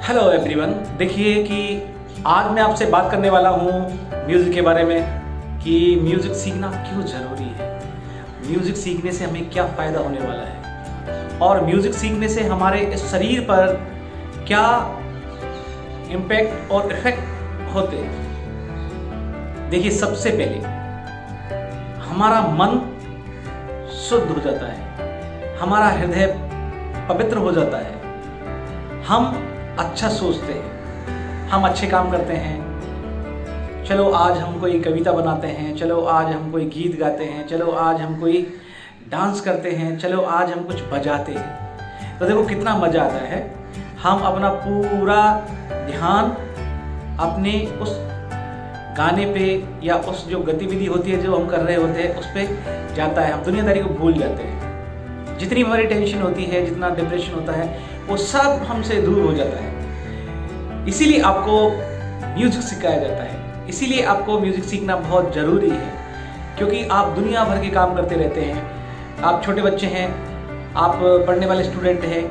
Hello everyone. देखिए कि आज मैं आपसे बात करने वाला हूँ म्यूज़िक के बारे में कि म्यूज़िक सीखना क्यों ज़रूरी है, म्यूज़िक सीखने से हमें क्या फ़ायदा होने वाला है और म्यूज़िक सीखने से हमारे इस शरीर पर क्या इम्पैक्ट और इफ़ेक्ट होते हैं। देखिए, सबसे पहले हमारा मन शुद्ध हो जाता है, हमारा हृदय पवित्र हो जाता है, हम अच्छा सोचते हैं, हम अच्छे काम करते हैं। चलो आज हम कोई कविता बनाते हैं, चलो आज हम कोई गीत गाते हैं, चलो आज हम कोई डांस करते हैं, चलो आज हम कुछ बजाते हैं। तो देखो कितना मज़ा आता है। हम अपना पूरा ध्यान अपने उस गाने पे या उस जो गतिविधि होती है जो हम कर रहे होते हैं उस पर जाता है, हम दुनियादारी को भूल जाते हैं। जितनी हमारी टेंशन होती है, जितना डिप्रेशन होता है, वो सब हमसे दूर हो जाता है। इसीलिए आपको म्यूजिक सिखाया जाता है, इसीलिए आपको म्यूजिक सीखना बहुत ज़रूरी है, क्योंकि आप दुनिया भर के काम करते रहते हैं। आप छोटे बच्चे हैं, आप पढ़ने वाले स्टूडेंट हैं,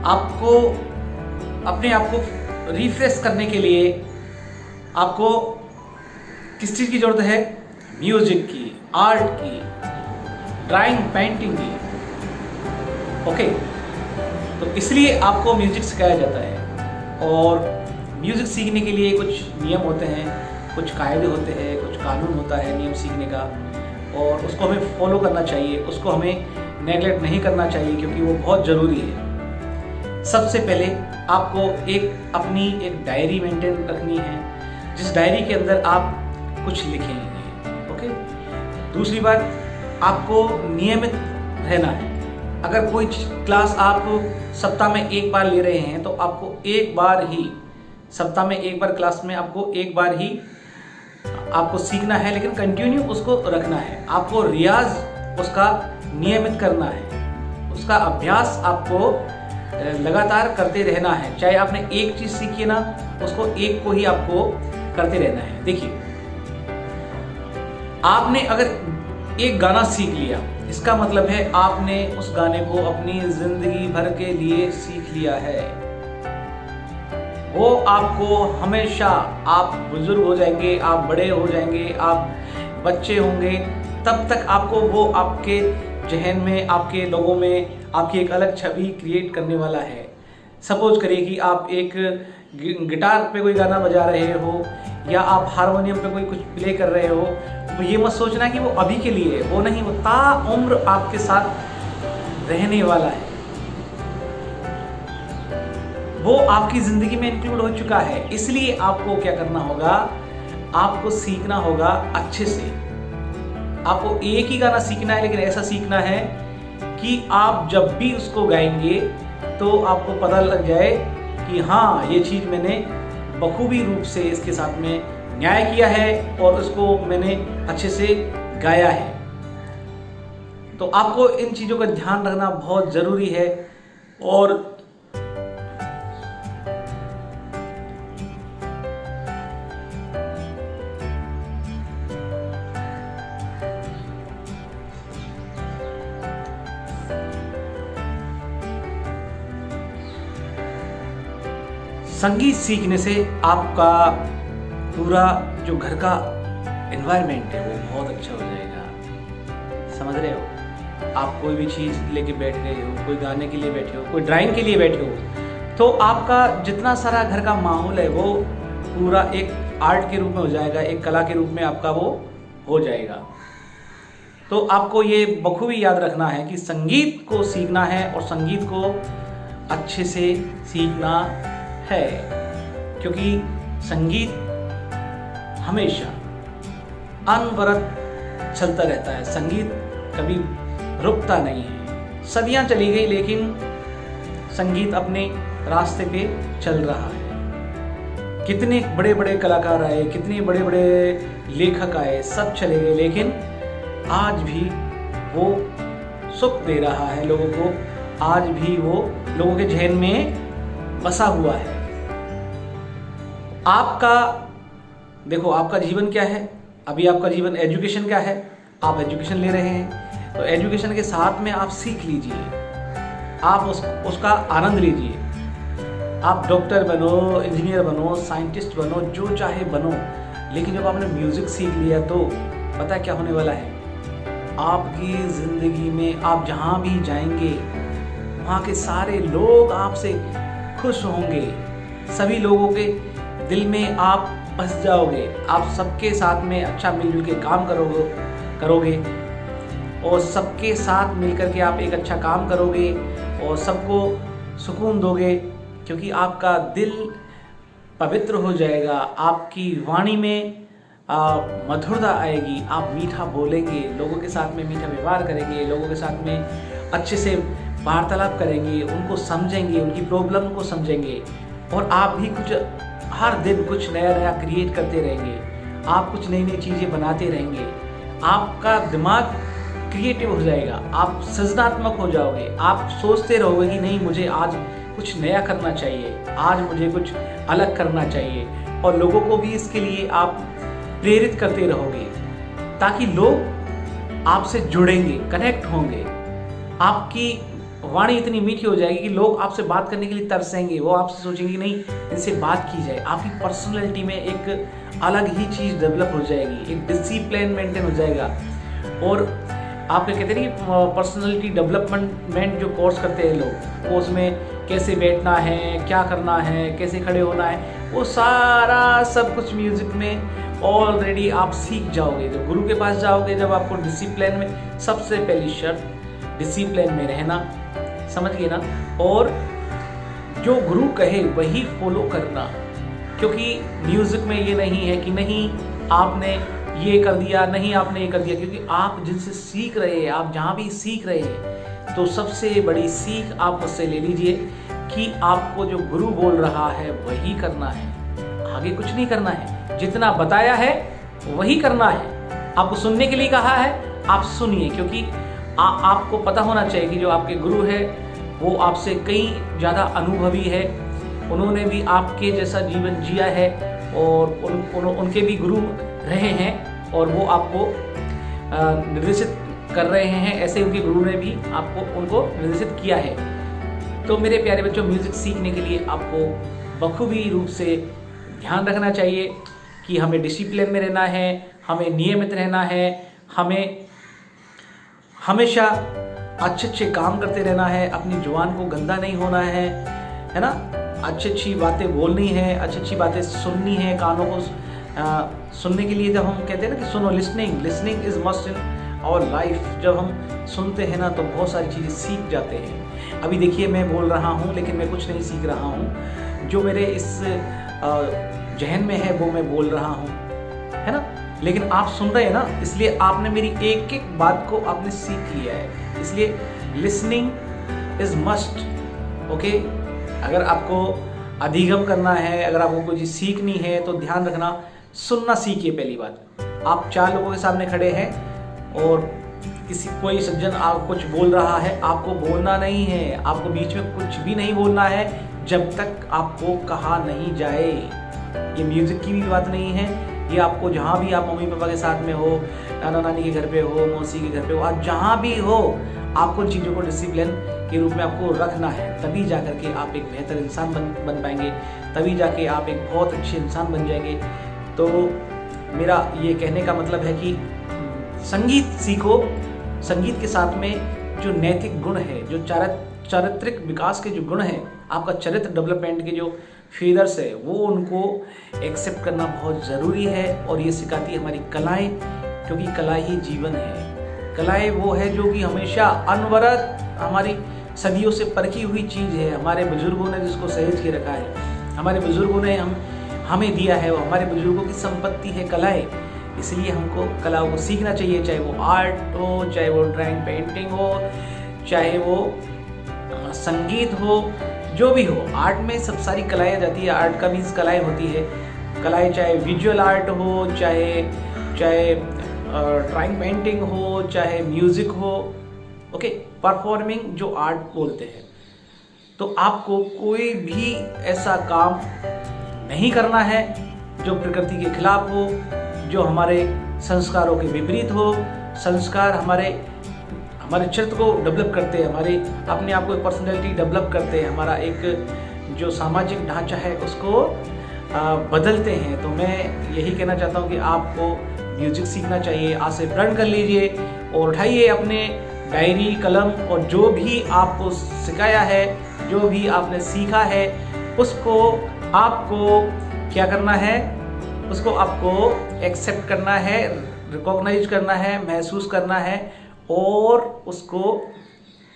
आपको अपने आप को रिफ्रेश करने के लिए आपको किस चीज़ की ज़रूरत है? म्यूजिक की, आर्ट की, ड्राइंग, पेंटिंग की। ओके, तो इसलिए आपको म्यूजिक सिखाया जाता है। और म्यूजिक सीखने के लिए कुछ नियम होते हैं, कुछ कायदे होते हैं, कुछ कानून होता है नियम सीखने का, और उसको हमें फॉलो करना चाहिए, उसको हमें नेगलेक्ट नहीं करना चाहिए, क्योंकि वो बहुत ज़रूरी है। सबसे पहले आपको अपनी एक डायरी मेंटेन रखनी है, जिस डायरी के अंदर आप कुछ लिखेंगे। ओके, दूसरी बात, आपको नियमित रहना है। अगर कोई क्लास आप सप्ताह में एक बार ले रहे हैं तो आपको एक बार ही, सप्ताह में एक बार क्लास में आपको एक बार ही आपको सीखना है, लेकिन कंटिन्यू उसको रखना है। आपको रियाज उसका नियमित करना है, उसका अभ्यास आपको लगातार करते रहना है। चाहे आपने एक चीज़ सीखी है ना, उसको एक को ही आपको करते रहना है। देखिए, आपने अगर एक गाना सीख लिया, इसका मतलब है आपने उस गाने को अपनी जिंदगी भर के लिए सीख लिया है। वो आपको हमेशा, आप बुजुर्ग हो जाएंगे, आप बड़े हो जाएंगे, आप बच्चे होंगे, तब तक आपको वो आपके जहन में, आपके लोगों में आपकी एक अलग छवि क्रिएट करने वाला है। सपोज करिए कि आप एक गिटार पे कोई गाना बजा रहे हो या आप हारमोनियम पे कोई कुछ प्ले कर रहे हो, तो ये मत सोचना कि वो अभी के लिए, वो नहीं, वो ताउम्र आपके साथ रहने वाला है, वो आपकी ज़िंदगी में इंक्लूड हो चुका है। इसलिए आपको क्या करना होगा? आपको सीखना होगा अच्छे से। आपको एक ही गाना सीखना है, लेकिन ऐसा सीखना है कि आप जब भी उसको गाएंगे तो आपको पता लग जाए कि हाँ, ये चीज़ मैंने बखूबी रूप से इसके साथ में न्याय किया है और उसको मैंने अच्छे से गाया है। तो आपको इन चीज़ों का ध्यान रखना बहुत ज़रूरी है। और संगीत सीखने से आपका पूरा जो घर का एनवायरनमेंट है वो बहुत अच्छा हो जाएगा। समझ रहे हो? आप कोई भी चीज़ लेके बैठ गए हो, कोई गाने के लिए बैठे हो, कोई ड्राइंग के लिए बैठे हो, तो आपका जितना सारा घर का माहौल है वो पूरा एक आर्ट के रूप में हो जाएगा, एक कला के रूप में आपका वो हो जाएगा। तो आपको ये बखूबी याद रखना है कि संगीत को सीखना है और संगीत को अच्छे से सीखना है, क्योंकि संगीत हमेशा अनवरत चलता रहता है। संगीत कभी रुकता नहीं है। सदियां चली गई, लेकिन संगीत अपने रास्ते पे चल रहा है। कितने बड़े बड़े कलाकार आए, कितने बड़े बड़े लेखक आए, सब चले गए, लेकिन आज भी वो सुख दे रहा है लोगों को, आज भी वो लोगों के जहन में बसा हुआ है। आपका देखो, आपका जीवन क्या है? अभी आपका जीवन एजुकेशन क्या है? आप एजुकेशन ले रहे हैं, तो एजुकेशन के साथ में आप सीख लीजिए, आप उसका आनंद लीजिए। आप डॉक्टर बनो, इंजीनियर बनो, साइंटिस्ट बनो, जो चाहे बनो, लेकिन जब आपने म्यूज़िक सीख लिया तो पता है क्या होने वाला है? आपकी ज़िंदगी में आप जहाँ भी जाएंगे वहाँ के सारे लोग आपसे खुश होंगे, सभी लोगों के दिल में आप बस जाओगे। आप सबके साथ में अच्छा मिलजुल के काम करोगे और सबके साथ मिलकर के आप एक अच्छा काम करोगे और सबको सुकून दोगे, क्योंकि आपका दिल पवित्र हो जाएगा, आपकी वाणी में मधुरता आएगी, आप मीठा बोलेंगे, लोगों के साथ में मीठा व्यवहार करेंगे, लोगों के साथ में अच्छे से वार्तालाप करेंगे, उनको समझेंगे, उनकी प्रॉब्लम को समझेंगे और आप भी कुछ हर दिन कुछ नया नया क्रिएट करते रहेंगे, आप कुछ नई नई चीज़ें बनाते रहेंगे, आपका दिमाग क्रिएटिव हो जाएगा, आप सृजनात्मक हो जाओगे, आप सोचते रहोगे कि नहीं मुझे आज कुछ नया करना चाहिए, आज मुझे कुछ अलग करना चाहिए और लोगों को भी इसके लिए आप प्रेरित करते रहोगे ताकि लोग आपसे जुड़ेंगे, कनेक्ट होंगे। आपकी वाणी इतनी मीठी हो जाएगी कि लोग आपसे बात करने के लिए तरसेंगे, वो आपसे सोचेंगे नहीं इनसे बात की जाए। आपकी पर्सनैलिटी में एक अलग ही चीज़ डेवलप हो जाएगी, एक डिसिप्लिन मेंटेन हो जाएगा। और आप कहते हैं कि पर्सनैलिटी डेवलपमेंट जो कोर्स करते हैं लोग, वो उसमें कैसे बैठना है, क्या करना है, कैसे खड़े होना है, वो सारा सब कुछ म्यूज़िक में ऑलरेडी आप सीख जाओगे। जब गुरु के पास जाओगे, जब आपको डिसिप्लिन में, सबसे पहली शर्त डिसिप्लिन में रहना, समझ गए ना, और जो गुरु कहे वही फॉलो करना। क्योंकि म्यूज़िक में ये नहीं है कि नहीं आपने ये कर दिया, नहीं आपने ये कर दिया, क्योंकि आप जिनसे सीख रहे हैं, आप जहाँ भी सीख रहे हैं, तो सबसे बड़ी सीख आप उससे ले लीजिए कि आपको जो गुरु बोल रहा है वही करना है, आगे कुछ नहीं करना है। जितना बताया है वही करना है। आपको सुनने के लिए कहा है, आप सुनिए, क्योंकि आपको पता होना चाहिए कि जो आपके गुरु है वो आपसे कई ज़्यादा अनुभवी है, उन्होंने भी आपके जैसा जीवन जिया है और उनके भी गुरु रहे हैं और वो आपको निर्देशित कर रहे हैं, ऐसे उनके गुरु ने भी उनको निर्देशित किया है। तो मेरे प्यारे बच्चों, म्यूज़िक सीखने के लिए आपको बखूबी रूप से ध्यान रखना चाहिए कि हमें डिसिप्लिन में रहना है, हमें नियमित रहना है, हमें हमेशा अच्छे अच्छे काम करते रहना है, अपनी जुबान को गंदा नहीं होना है ना, अच्छी अच्छी बातें बोलनी है, अच्छी अच्छी बातें सुननी है, कानों को सुनने के लिए जब हम कहते हैं ना कि सुनो, listening is must in our life. जब हम सुनते हैं ना तो बहुत सारी चीज़ें सीख जाते हैं। अभी देखिए मैं बोल रहा हूँ लेकिन मैं कुछ नहीं सीख रहा हूँ, जो मेरे इस जहन में है वो मैं बोल रहा हूँ, है ना, लेकिन आप सुन रहे हैं ना, इसलिए आपने मेरी एक एक बात को आपने सीख लिया है। इसलिए लिसनिंग इज़ मस्ट, ओके। अगर आपको अधिगम करना है, अगर आपको कोई चीज़ सीखनी है तो ध्यान रखना, सुनना सीखिए। पहली बात, आप 4 लोगों के सामने खड़े हैं और कोई सज्जन आप कुछ बोल रहा है, आपको बोलना नहीं है, आपको बीच में कुछ भी नहीं बोलना है जब तक आपको कहा नहीं जाए। ये म्यूज़िक की भी बात नहीं है, ये आपको जहाँ भी आप मम्मी पापा के साथ में हो, नाना नानी के घर पे हो, मौसी के घर पे हो, आप जहाँ भी हो, आपको चीज़ों को डिसिप्लिन के रूप में आपको रखना है। तभी जा कर के आप एक बेहतर इंसान बन पाएंगे, तभी जाके आप एक बहुत अच्छे इंसान बन जाएंगे। तो मेरा ये कहने का मतलब है कि संगीत सीखो, संगीत के साथ में जो नैतिक गुण है, जो चारित्रिक विकास के जो गुण हैं, आपका चरित्र डेवलपमेंट के जो फीचर्स है, वो उनको एक्सेप्ट करना बहुत ज़रूरी है। और ये सिखाती है हमारी कलाएं, क्योंकि कला ही जीवन है। कलाएं वो है जो कि हमेशा अनवरत हमारी सदियों से परखी हुई चीज़ है। हमारे बुजुर्गों ने जिसको सहेज के रखा है, हमारे बुजुर्गों ने हमें दिया है, वो हमारे बुजुर्गों की संपत्ति है कलाएं। इसलिए हमको कलाओं को सीखना चाहिए, चाहे वो आर्ट हो, चाहे वो ड्राइंग पेंटिंग हो, चाहे वो संगीत हो, जो भी हो। आर्ट में सब सारी कलाएं जाती है। आर्ट का मीन्स कलाएं होती है, कलाएं चाहे विजुअल आर्ट हो, चाहे ड्राइंग पेंटिंग हो, चाहे म्यूज़िक हो, ओके, परफॉर्मिंग जो आर्ट बोलते हैं। तो आपको कोई भी ऐसा काम नहीं करना है जो प्रकृति के खिलाफ हो, जो हमारे संस्कारों के विपरीत हो। संस्कार हमारे चरित्र को डेवलप करते हैं, हमारे अपने आप को पर्सनैलिटी डेवलप करते हैं, हमारा एक जो सामाजिक ढांचा है उसको बदलते हैं। तो मैं यही कहना चाहता हूँ कि आपको म्यूजिक सीखना चाहिए। आज से प्रण कर लीजिए और उठाइए अपने डायरी कलम और जो भी आपको सिखाया है, जो भी आपने सीखा है, उसको आपको क्या करना है, उसको आपको एक्सेप्ट करना है, रिकॉग्नाइज करना है, महसूस करना है और उसको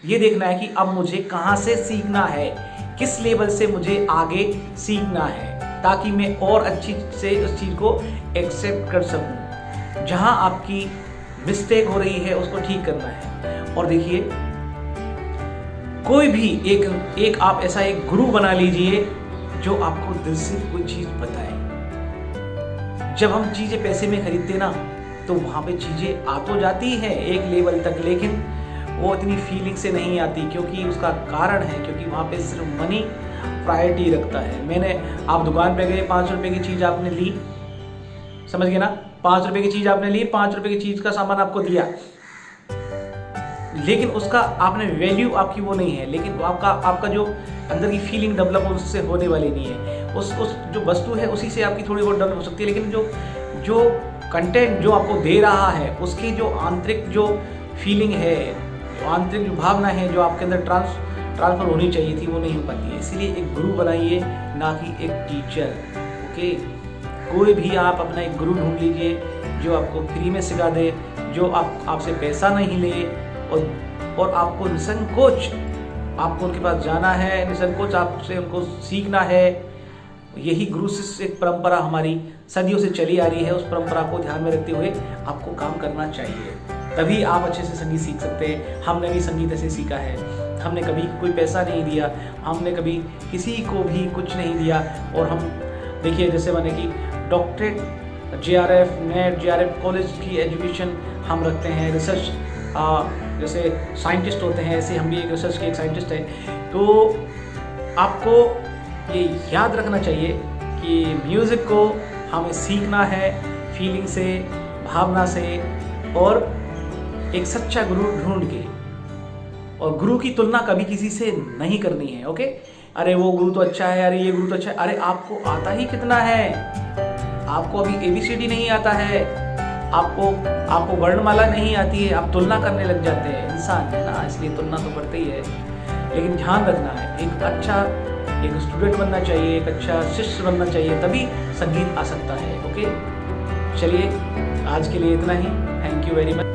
ये देखना है कि अब मुझे कहाँ से सीखना है, किस लेवल से मुझे आगे सीखना है, ताकि मैं और अच्छी से उस चीज़ को एक्सेप्ट कर सकूं। जहां आपकी मिस्टेक हो रही है उसको ठीक करना है। और देखिए, कोई भी एक आप ऐसा एक गुरु बना लीजिए जो आपको दिल से कोई चीज़ बताए। जब हम चीज़ें पैसे में खरीदते ना, तो वहाँ पे चीज़ें आ तो जाती हैं एक लेवल तक, लेकिन वो इतनी फीलिंग से नहीं आती, क्योंकि उसका कारण है क्योंकि वहाँ पे सिर्फ मनी प्रायोरिटी रखता है। आप दुकान पे गए, 5 रुपए की चीज़ आपने ली, समझ गए ना, 5 रुपए की चीज़ आपने ली, 5 रुपए की चीज़ का सामान आपको दिया, लेकिन उसका आपने वैल्यू आपकी वो नहीं है, लेकिन आपका जो अंदर की फीलिंग डेवलप उससे होने वाली नहीं है। उस जो वस्तु है उसी से आपकी थोड़ी बहुत डेवलप हो सकती है, लेकिन जो कंटेंट जो आपको दे रहा है उसकी जो आंतरिक जो फीलिंग है, जो आंतरिक जो भावना है, जो आपके अंदर ट्रांसफर होनी चाहिए थी, वो नहीं हो पाती है। इसलिए एक गुरु बनाइए, ना कि एक टीचर। ओके, कोई भी आप अपना एक गुरु ढूंढ लीजिए जो आपको फ्री में सिखा दे, जो आपसे पैसा नहीं ले और आपको निसंकोच आपको उनके पास जाना है, निसंकोच आपसे उनको सीखना है। यही गुरु शिष्य एक परंपरा हमारी सदियों से चली आ रही है। उस परंपरा को ध्यान में रखते हुए आपको काम करना चाहिए, तभी आप अच्छे से संगीत सीख सकते हैं। हमने भी संगीत ऐसे सीखा है, हमने कभी कोई पैसा नहीं दिया, हमने कभी किसी को भी कुछ नहीं दिया। और हम देखिए, जैसे मैंने कि doctorate, JRF, net, JRF college की एजुकेशन हम रखते हैं। रिसर्च जैसे साइंटिस्ट होते हैं, ऐसे हम भी एक रिसर्च के एक साइंटिस्ट हैं। तो आपको ये याद रखना चाहिए कि म्यूज़िक को हमें सीखना है फीलिंग से, भावना से, और एक सच्चा गुरु ढूंढ के। और गुरु की तुलना कभी किसी से नहीं करनी है। ओके, अरे वो गुरु तो अच्छा है, अरे ये गुरु तो अच्छा है। अरे आपको आता ही कितना है? आपको अभी ABCD नहीं आता है, आपको वर्णमाला नहीं आती है, आप तुलना करने लग जाते हैं। इंसान है ना, इसलिए तुलना तो करते ही है। लेकिन ध्यान रखना है, एक स्टूडेंट बनना चाहिए, एक अच्छा शिष्य बनना चाहिए, तभी संगीत आ सकता है। ओके, चलिए आज के लिए इतना ही। Thank you very much.